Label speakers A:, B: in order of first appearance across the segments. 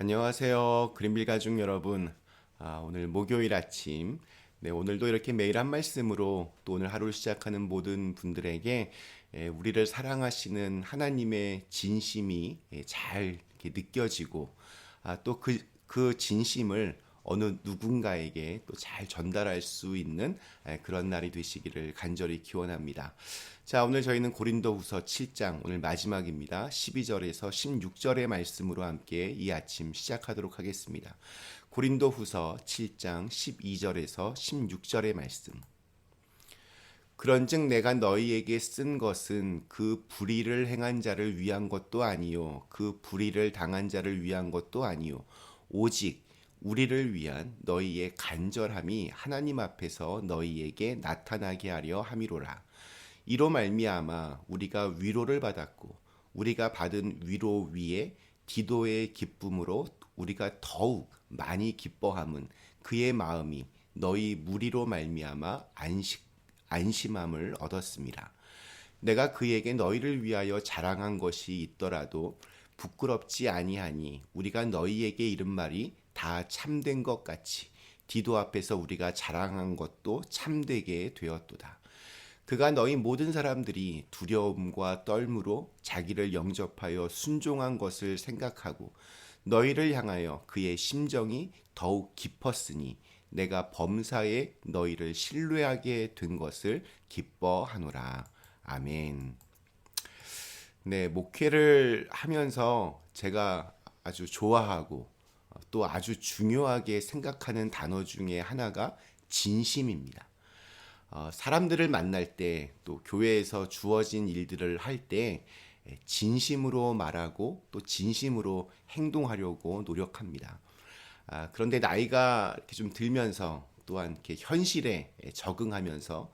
A: 안녕하세요. 그린빌 가족 여러분. 오늘 목요일 아침. 오늘도 이렇게 매일 한 말씀으로 또 오늘 하루를 시작하는 모든 분들에게 우리를 사랑하시는 하나님의 진심이 잘 이렇게 느껴지고 또 그 진심을 어느 누군가에게 또 잘 전달할 수 있는 그런 날이 되시기를 간절히 기원합니다. 자, 오늘 저희는 고린도후서 7장 오늘 마지막입니다. 12절에서 16절의 말씀으로 함께 이 아침 시작하도록 하겠습니다. 고린도후서 7장 12절에서 16절의 말씀. 그런즉 내가 너희에게 쓴 것은 그 불의를 행한 자를 위한 것도 아니요 그 불의를 당한 자를 위한 것도 아니요 오직 우리를 위한 너희의 간절함이 하나님 앞에서 너희에게 나타나게 하려 함이로라. 이로 말미암아 우리가 위로를 받았고 우리가 받은 위로 위에 디도의 기쁨으로 우리가 더욱 많이 기뻐함은 그의 마음이 너희 무리로 말미암아 안심함을 얻었습니다. 내가 그에게 너희를 위하여 자랑한 것이 있더라도 부끄럽지 아니하니 우리가 너희에게 이른 말이 다 참된 것 같이 디도 앞에서 우리가 자랑한 것도 참되게 되었도다. 그가 너희 모든 사람들이 두려움과 떨므로 자기를 영접하여 순종한 것을 생각하고 너희를 향하여 그의 심정이 더욱 깊었으니 내가 범사에 너희를 신뢰하게 된 것을 기뻐하노라. 아멘. 목회를 하면서 제가 아주 좋아하고 또 아주 중요하게 생각하는 단어 중에 하나가 진심입니다. 사람들을 만날 때 또 교회에서 주어진 일들을 할 때 진심으로 말하고 또 진심으로 행동하려고 노력합니다. 그런데 나이가 이렇게 좀 들면서 또한 이렇게 현실에 적응하면서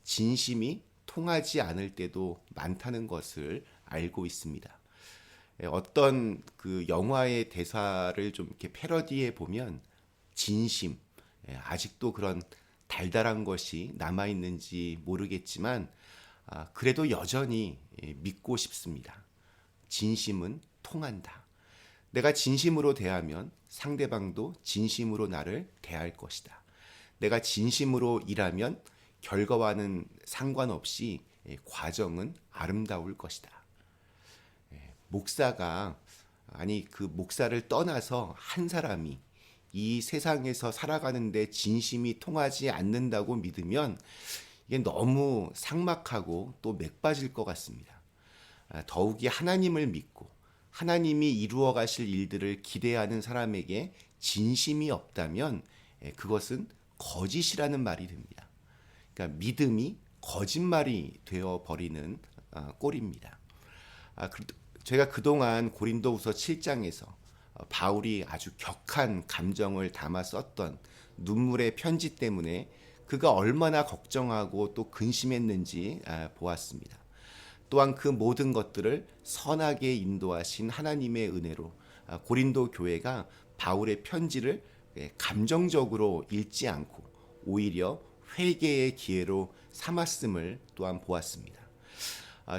A: 진심이 통하지 않을 때도 많다는 것을 알고 있습니다. 어떤 그 영화의 대사를 좀 이렇게 패러디해 보면 진심, 아직도 그런 달달한 것이 남아 있는지 모르겠지만 그래도 여전히 믿고 싶습니다. 진심은 통한다. 내가 진심으로 대하면 상대방도 진심으로 나를 대할 것이다. 내가 진심으로 일하면 결과와는 상관없이 과정은 아름다울 것이다. 목사가 그 목사를 떠나서 한 사람이 이 세상에서 살아가는데 진심이 통하지 않는다고 믿으면 이게 너무 삭막하고 또 맥빠질 것 같습니다. 더욱이 하나님을 믿고 하나님이 이루어 가실 일들을 기대하는 사람에게 진심이 없다면 그것은 거짓이라는 말이 됩니다. 그러니까 믿음이 거짓말이 되어 버리는 꼴입니다. 제가 그동안 고린도후서 7장에서 바울이 아주 격한 감정을 담아 썼던 눈물의 편지 때문에 그가 얼마나 걱정하고 또 근심했는지 보았습니다. 또한 그 모든 것들을 선하게 인도하신 하나님의 은혜로 고린도 교회가 바울의 편지를 감정적으로 읽지 않고 오히려 회개의 기회로 삼았음을 또한 보았습니다.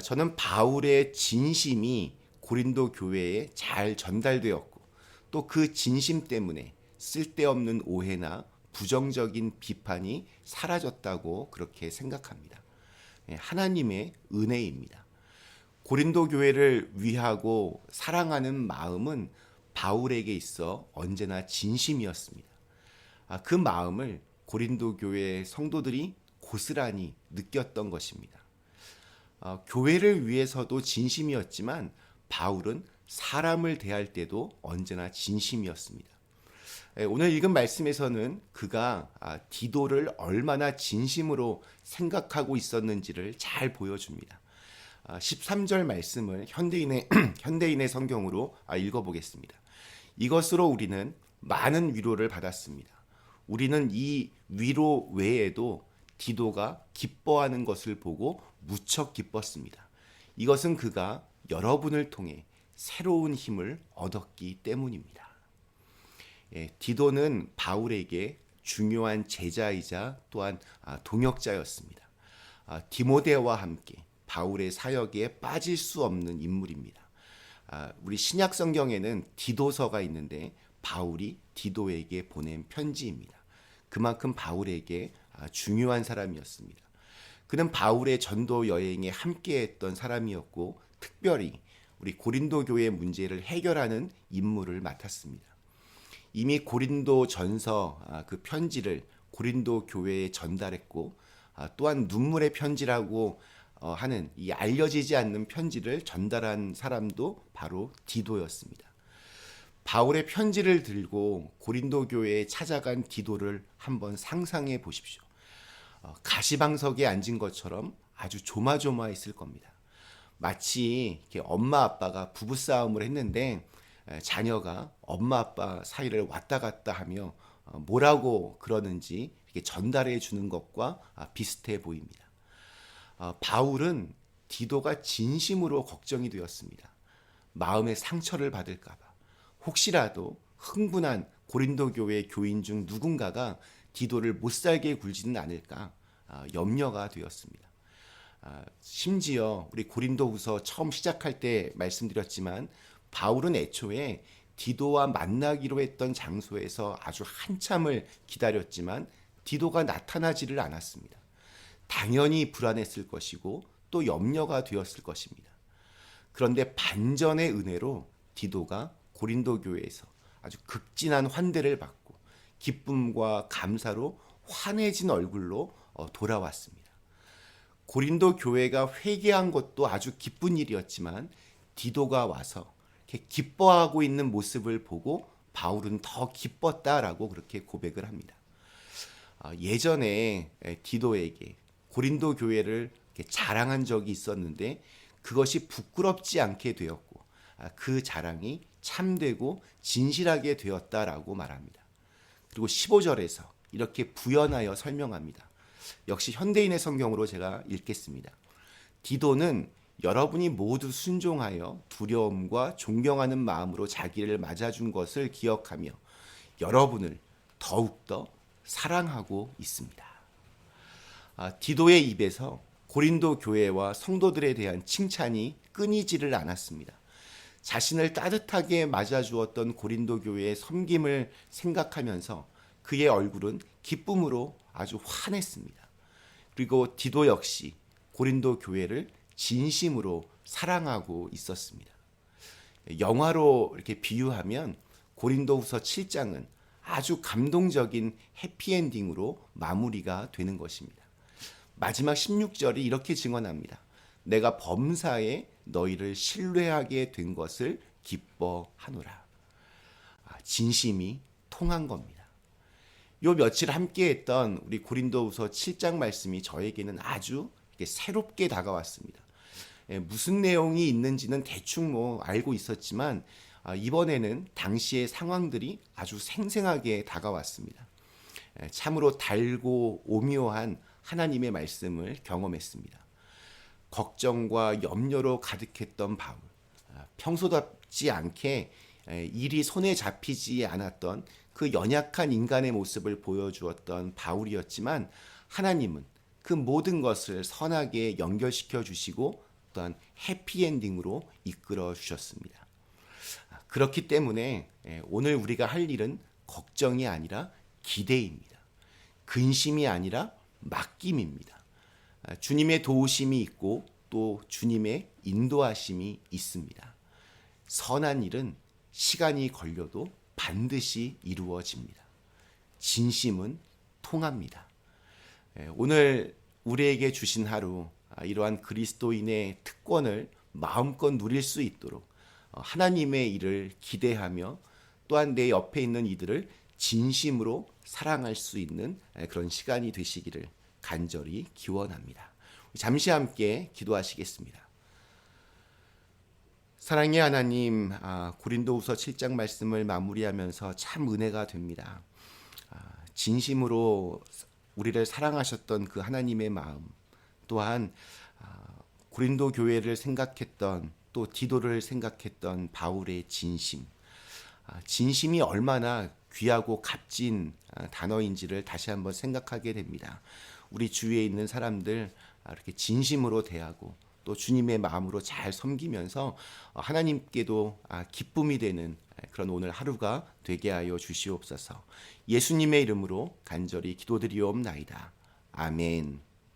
A: 저는 바울의 진심이 고린도 교회에 잘 전달되었고 또 그 진심 때문에 쓸데없는 오해나 부정적인 비판이 사라졌다고 그렇게 생각합니다. 하나님의 은혜입니다. 고린도 교회를 위하고 사랑하는 마음은 바울에게 있어 언제나 진심이었습니다. 그 마음을 고린도 교회 성도들이 고스란히 느꼈던 것입니다. 교회를 위해서도 진심이었지만 바울은 사람을 대할 때도 언제나 진심이었습니다. 오늘 읽은 말씀에서는 그가 디도를 얼마나 진심으로 생각하고 있었는지를 잘 보여줍니다. 13절 말씀을 현대인의 성경으로 읽어보겠습니다. 이것으로 우리는 많은 위로를 받았습니다. 우리는 이 위로 외에도 디도가 기뻐하는 것을 보고 무척 기뻤습니다. 이것은 그가 여러분을 통해 새로운 힘을 얻었기 때문입니다. 디도는 바울에게 중요한 제자이자 또한 동역자였습니다. 디모데와 함께 바울의 사역에 빠질 수 없는 인물입니다. 우리 신약 성경에는 디도서가 있는데 바울이 디도에게 보낸 편지입니다. 그만큼 바울에게 중요한 사람이었습니다. 그는 바울의 전도 여행에 함께했던 사람이었고 특별히 우리 고린도 교회 문제를 해결하는 임무를 맡았습니다. 이미 고린도 전서 그 편지를 고린도 교회에 전달했고 또한 눈물의 편지라고 하는 이 알려지지 않는 편지를 전달한 사람도 바로 디도였습니다. 바울의 편지를 들고 고린도 교회에 찾아간 디도를 한번 상상해 보십시오. 가시방석에 앉은 것처럼 아주 조마조마했을 겁니다. 마치 이렇게 엄마 아빠가 부부싸움을 했는데 자녀가 엄마 아빠 사이를 왔다 갔다 하며 뭐라고 그러는지 이렇게 전달해 주는 것과 비슷해 보입니다. 바울은 디도가 진심으로 걱정이 되었습니다. 마음의 상처를 받을까 봐. 혹시라도 흥분한 고린도 교회 교인 중 누군가가 디도를 못살게 굴지는 않을까 염려가 되었습니다. 심지어 우리 고린도후서 처음 시작할 때 말씀드렸지만 바울은 애초에 디도와 만나기로 했던 장소에서 아주 한참을 기다렸지만 디도가 나타나지를 않았습니다. 당연히 불안했을 것이고 또 염려가 되었을 것입니다. 그런데 반전의 은혜로 디도가 고린도 교회에서 아주 극진한 환대를 받고 기쁨과 감사로 환해진 얼굴로 돌아왔습니다. 고린도 교회가 회개한 것도 아주 기쁜 일이었지만 디도가 와서 이렇게 기뻐하고 있는 모습을 보고 바울은 더 기뻤다라고 그렇게 고백을 합니다. 예전에 디도에게 고린도 교회를 이렇게 자랑한 적이 있었는데 그것이 부끄럽지 않게 되었고 그 자랑이 참되고 진실하게 되었다라고 말합니다. 그리고 15절에서 이렇게 부연하여 설명합니다. 역시 현대인의 성경으로 제가 읽겠습니다. 디도는 여러분이 모두 순종하여 두려움과 존경하는 마음으로 자기를 맞아준 것을 기억하며 여러분을 더욱더 사랑하고 있습니다. 디도의 입에서 고린도 교회와 성도들에 대한 칭찬이 끊이지를 않았습니다. 자신을 따뜻하게 맞아주었던 고린도 교회의 섬김을 생각하면서 그의 얼굴은 기쁨으로 아주 환했습니다. 그리고 디도 역시 고린도 교회를 진심으로 사랑하고 있었습니다. 영화로 이렇게 비유하면 고린도후서 7장은 아주 감동적인 해피엔딩으로 마무리가 되는 것입니다. 마지막 16절이 이렇게 증언합니다. 내가 범사에 너희를 신뢰하게 된 것을 기뻐하노라. 진심이 통한 겁니다. 요 며칠 함께했던 우리 고린도후서 7장 말씀이 저에게는 아주 새롭게 다가왔습니다. 무슨 내용이 있는지는 대충 알고 있었지만 이번에는 당시의 상황들이 아주 생생하게 다가왔습니다. 참으로 달고 오묘한 하나님의 말씀을 경험했습니다. 걱정과 염려로 가득했던 바울, 평소답지 않게 일이 손에 잡히지 않았던 그 연약한 인간의 모습을 보여주었던 바울이었지만 하나님은 그 모든 것을 선하게 연결시켜 주시고 또한 해피엔딩으로 이끌어 주셨습니다. 그렇기 때문에 오늘 우리가 할 일은 걱정이 아니라 기대입니다. 근심이 아니라 맡김입니다. 주님의 도우심이 있고 또 주님의 인도하심이 있습니다. 선한 일은 시간이 걸려도 반드시 이루어집니다. 진심은 통합니다. 오늘 우리에게 주신 하루 이러한 그리스도인의 특권을 마음껏 누릴 수 있도록 하나님의 일을 기대하며 또한 내 옆에 있는 이들을 진심으로 사랑할 수 있는 그런 시간이 되시기를 간절히 기원합니다. 잠시 함께 기도하시겠습니다. 사랑의 하나님, 고린도후서 7장 말씀을 마무리하면서 참 은혜가 됩니다. 진심으로 우리를 사랑하셨던 그 하나님의 마음, 또한 고린도 교회를 생각했던 또 디도를 생각했던 바울의 진심, 진심이 얼마나 귀하고 값진 단어인지를 다시 한번 생각하게 됩니다. 우리 주위에 있는 사람들 이렇게 진심으로 대하고 또 주님의 마음으로 잘 섬기면서 하나님께도 기쁨이 되는 그런 오늘 하루가 되게 하여 주시옵소서. 예수님의 이름으로 간절히 기도드리옵나이다. 아멘.